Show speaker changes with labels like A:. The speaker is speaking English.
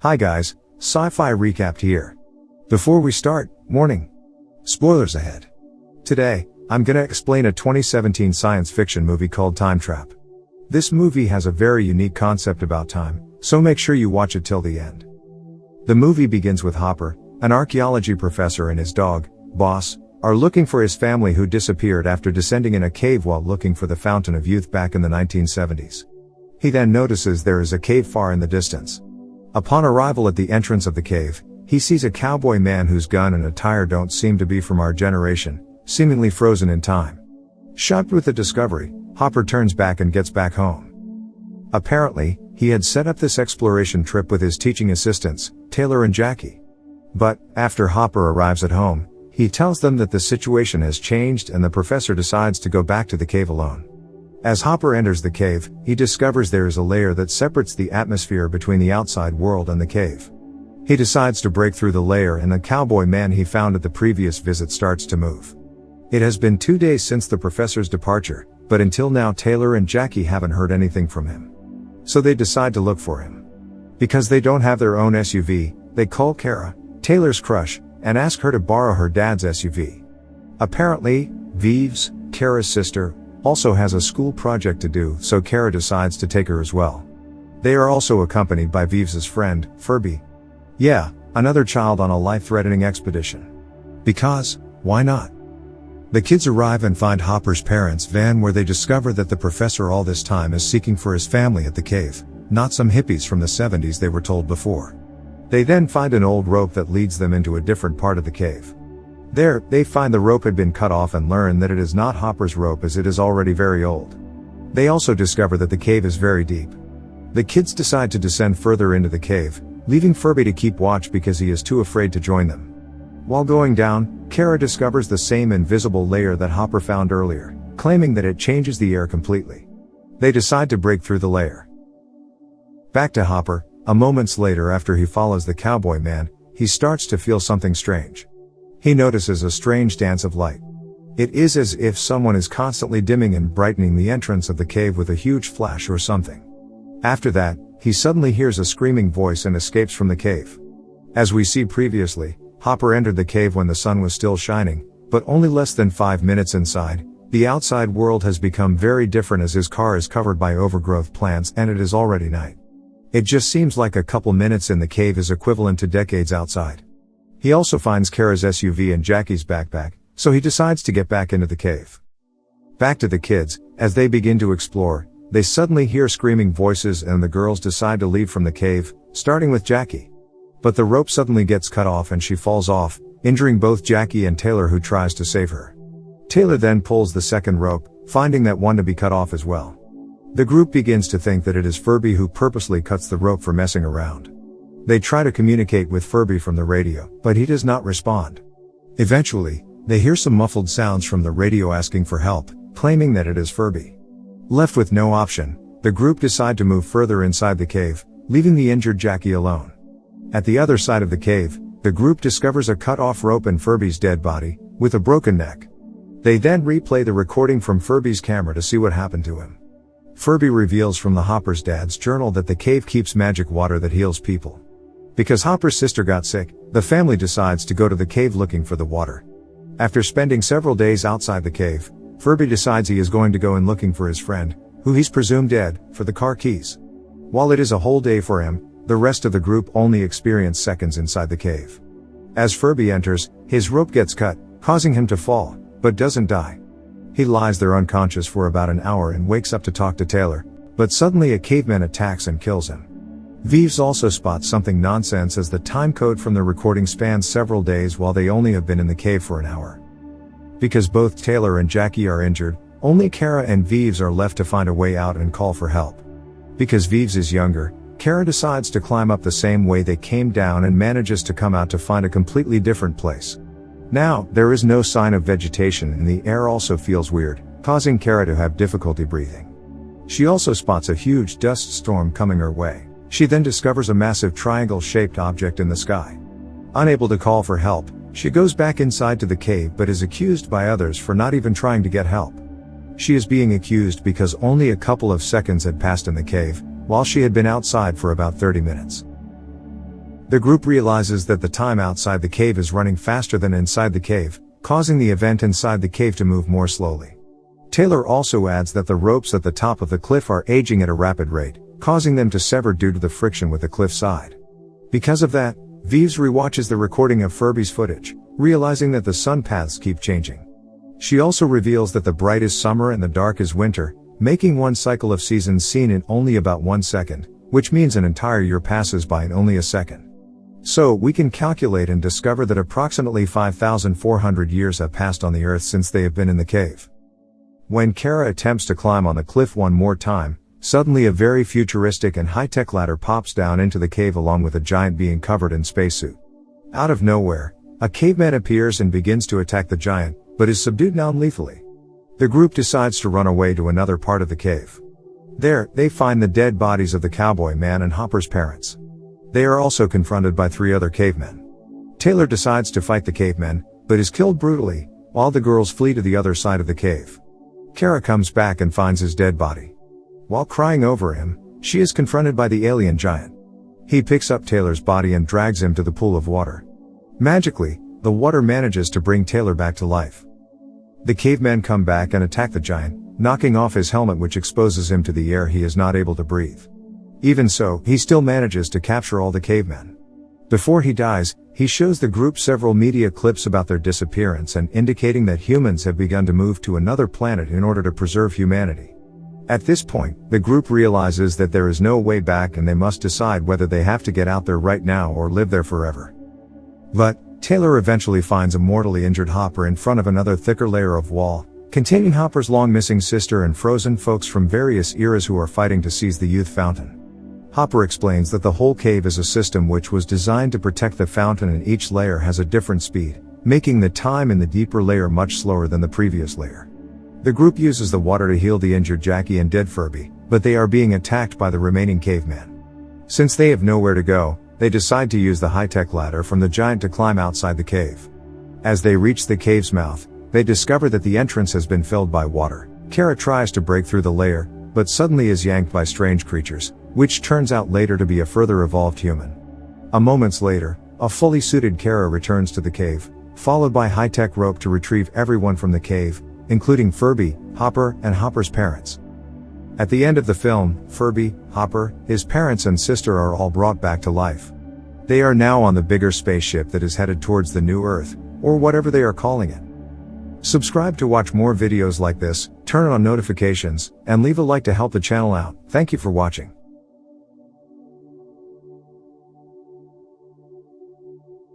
A: Hi guys, Sci-Fi Recapped here. Before we start, warning. Spoilers ahead. Today, I'm gonna explain a 2017 science fiction movie called Time Trap. This movie has a very unique concept about time, so make sure you watch it till the end. The movie begins with Hopper, an archaeology professor, and his dog, Boss, are looking for his family who disappeared after descending in a cave while looking for the Fountain of Youth back in the 1970s. He then notices there is a cave far in the distance. Upon arrival at the entrance of the cave, he sees a cowboy man whose gun and attire don't seem to be from our generation, seemingly frozen in time. Shocked with the discovery, Hopper turns back and gets back home. Apparently, he had set up this exploration trip with his teaching assistants, Taylor and Jackie. But, after Hopper arrives at home, he tells them that the situation has changed and the professor decides to go back to the cave alone. As Hopper enters the cave, he discovers there is a layer that separates the atmosphere between the outside world and the cave. He decides to break through the layer and the cowboy man he found at the previous visit starts to move. It has been 2 days since the professor's departure, but until now Taylor and Jackie haven't heard anything from him. So they decide to look for him. Because they don't have their own SUV, they call Kara, Taylor's crush, and ask her to borrow her dad's SUV. Apparently, Vives, Kara's sister, also has a school project to do, so Kara decides to take her as well. They are also accompanied by Vives's friend, Furby. Yeah, another child on a life-threatening expedition. Because, why not? The kids arrive and find Hopper's parents' van where they discover that the professor all this time is seeking for his family at the cave, not some hippies from the 70s they were told before. They then find an old rope that leads them into a different part of the cave. There, they find the rope had been cut off and learn that it is not Hopper's rope as it is already very old. They also discover that the cave is very deep. The kids decide to descend further into the cave, leaving Furby to keep watch because he is too afraid to join them. While going down, Kara discovers the same invisible layer that Hopper found earlier, claiming that it changes the air completely. They decide to break through the layer. Back to Hopper, a moments later after he follows the cowboy man, he starts to feel something strange. He notices a strange dance of light. It is as if someone is constantly dimming and brightening the entrance of the cave with a huge flash or something. After that, he suddenly hears a screaming voice and escapes from the cave. As we see previously, Hopper entered the cave when the sun was still shining, but only less than 5 minutes inside. The outside world has become very different as his car is covered by overgrowth plants and it is already night. It just seems like a couple minutes in the cave is equivalent to decades outside. He also finds Kara's SUV and Jackie's backpack, so he decides to get back into the cave. Back to the kids, as they begin to explore, they suddenly hear screaming voices and the girls decide to leave from the cave, starting with Jackie. But the rope suddenly gets cut off and she falls off, injuring both Jackie and Taylor who tries to save her. Taylor then pulls the second rope, finding that one to be cut off as well. The group begins to think that it is Furby who purposely cuts the rope for messing around. They try to communicate with Furby from the radio, but he does not respond. Eventually, they hear some muffled sounds from the radio asking for help, claiming that it is Furby. Left with no option, the group decide to move further inside the cave, leaving the injured Jackie alone. At the other side of the cave, the group discovers a cut-off rope and Furby's dead body, with a broken neck. They then replay the recording from Furby's camera to see what happened to him. Furby reveals from the Hopper's dad's journal that the cave keeps magic water that heals people. Because Hopper's sister got sick, the family decides to go to the cave looking for the water. After spending several days outside the cave, Furby decides he is going to go in looking for his friend, who he's presumed dead, for the car keys. While it is a whole day for him, the rest of the group only experience seconds inside the cave. As Furby enters, his rope gets cut, causing him to fall, but doesn't die. He lies there unconscious for about an hour and wakes up to talk to Taylor, but suddenly a caveman attacks and kills him. Vives also spots something nonsense as the time code from the recording spans several days while they only have been in the cave for an hour. Because both Taylor and Jackie are injured, only Kara and Vives are left to find a way out and call for help. Because Vives is younger, Kara decides to climb up the same way they came down and manages to come out to find a completely different place. Now, there is no sign of vegetation and the air also feels weird, causing Kara to have difficulty breathing. She also spots a huge dust storm coming her way. She then discovers a massive triangle-shaped object in the sky. Unable to call for help, she goes back inside to the cave but is accused by others for not even trying to get help. She is being accused because only a couple of seconds had passed in the cave, while she had been outside for about 30 minutes. The group realizes that the time outside the cave is running faster than inside the cave, causing the event inside the cave to move more slowly. Taylor also adds that the ropes at the top of the cliff are aging at a rapid rate, causing them to sever due to the friction with the cliff side. Because of that, Vives rewatches the recording of Furby's footage, realizing that the sun paths keep changing. She also reveals that the bright is summer and the dark is winter, making one cycle of seasons seen in only about 1 second, which means an entire year passes by in only a second. So, we can calculate and discover that approximately 5,400 years have passed on the Earth since they have been in the cave. When Kara attempts to climb on the cliff one more time, suddenly a very futuristic and high-tech ladder pops down into the cave along with a giant being covered in spacesuit. Out of nowhere, a caveman appears and begins to attack the giant, but is subdued non-lethally. The group decides to run away to another part of the cave. There, they find the dead bodies of the cowboy man and Hopper's parents. They are also confronted by 3 other cavemen. Taylor decides to fight the cavemen, but is killed brutally, while the girls flee to the other side of the cave. Kara comes back and finds his dead body. While crying over him, she is confronted by the alien giant. He picks up Taylor's body and drags him to the pool of water. Magically, the water manages to bring Taylor back to life. The cavemen come back and attack the giant, knocking off his helmet, which exposes him to the air he is not able to breathe. Even so, he still manages to capture all the cavemen. Before he dies, he shows the group several media clips about their disappearance and indicating that humans have begun to move to another planet in order to preserve humanity. At this point, the group realizes that there is no way back and they must decide whether they have to get out there right now or live there forever. But, Taylor eventually finds a mortally injured Hopper in front of another thicker layer of wall, containing Hopper's long-missing sister and frozen folks from various eras who are fighting to seize the youth fountain. Hopper explains that the whole cave is a system which was designed to protect the fountain, and each layer has a different speed, making the time in the deeper layer much slower than the previous layer. The group uses the water to heal the injured Jackie and dead Furby, but they are being attacked by the remaining cavemen. Since they have nowhere to go, they decide to use the high-tech ladder from the giant to climb outside the cave. As they reach the cave's mouth, they discover that the entrance has been filled by water. Kara tries to break through the layer, but suddenly is yanked by strange creatures, which turns out later to be a further evolved human. A moments later, a fully suited Kara returns to the cave, followed by high-tech rope to retrieve everyone from the cave, including Furby, Hopper, and Hopper's parents. At the end of the film, Furby, Hopper, his parents and sister are all brought back to life. They are now on the bigger spaceship that is headed towards the new Earth, or whatever they are calling it. Subscribe to watch more videos like this, turn on notifications, and leave a like to help the channel out. Thank you for watching.